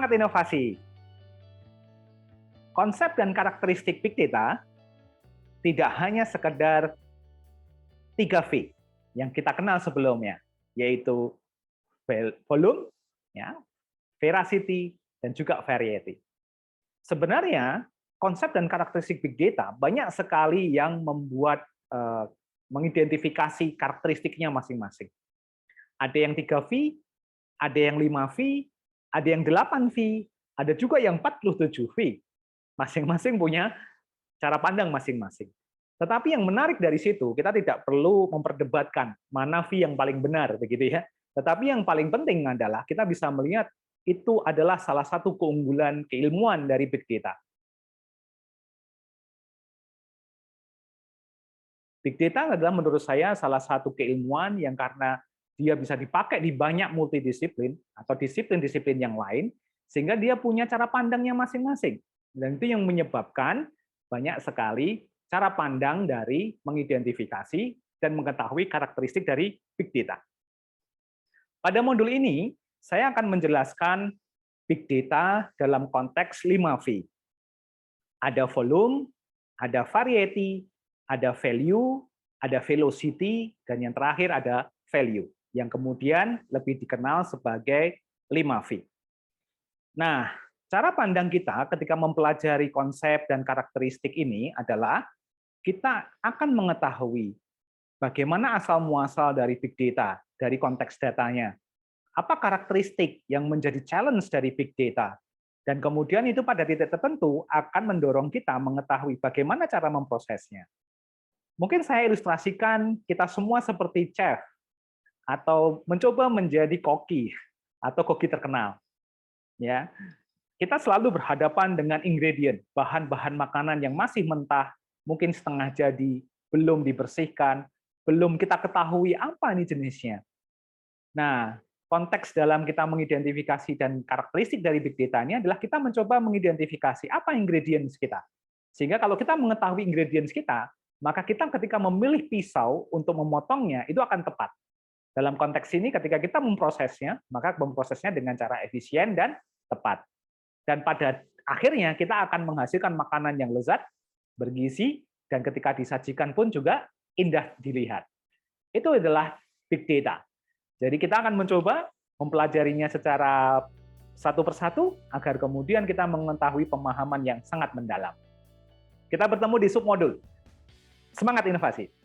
Semangat inovasi. Konsep dan karakteristik big data tidak hanya sekedar 3V yang kita kenal sebelumnya, yaitu volume, ya, veracity, dan juga variety. Sebenarnya, konsep dan karakteristik big data banyak sekali yang membuat mengidentifikasi karakteristiknya masing-masing. Ada yang 3V, ada yang 5V, ada yang 8V, ada juga yang 47V. Masing-masing punya cara pandang masing-masing. Tetapi yang menarik dari situ, kita tidak perlu memperdebatkan mana V yang paling benar, begitu ya. Tetapi yang paling penting adalah kita bisa melihat itu adalah salah satu keunggulan keilmuan dari big data. Big data adalah menurut saya salah satu keilmuan yang karena dia bisa dipakai di banyak multidisiplin atau disiplin-disiplin yang lain, sehingga dia punya cara pandangnya masing-masing. Dan itu yang menyebabkan banyak sekali cara pandang dari mengidentifikasi dan mengetahui karakteristik dari big data. Pada modul ini, saya akan menjelaskan big data dalam konteks 5V. Ada volume, ada variety, ada value, ada velocity, dan yang terakhir ada value, yang kemudian lebih dikenal sebagai 5V. Nah, cara pandang kita ketika mempelajari konsep dan karakteristik ini adalah kita akan mengetahui bagaimana asal-muasal dari big data, dari konteks datanya. Apa karakteristik yang menjadi challenge dari big data? Dan kemudian itu pada titik tertentu akan mendorong kita mengetahui bagaimana cara memprosesnya. Mungkin saya ilustrasikan kita semua seperti chef, atau mencoba menjadi koki, atau koki terkenal. Ya, kita selalu berhadapan dengan ingredient, bahan-bahan makanan yang masih mentah, mungkin setengah jadi, belum dibersihkan, belum kita ketahui apa ini jenisnya. Nah, konteks dalam kita mengidentifikasi dan karakteristik dari big data ini adalah kita mencoba mengidentifikasi apa ingredients kita. Sehingga kalau kita mengetahui ingredients kita, maka kita ketika memilih pisau untuk memotongnya, itu akan tepat. Dalam konteks ini, ketika kita memprosesnya, maka memprosesnya dengan cara efisien dan tepat. Dan pada akhirnya, kita akan menghasilkan makanan yang lezat, bergizi, dan ketika disajikan pun juga indah dilihat. Itu adalah big data. Jadi kita akan mencoba mempelajarinya secara satu persatu, agar kemudian kita mengetahui pemahaman yang sangat mendalam. Kita bertemu di submodul. Semangat inovasi!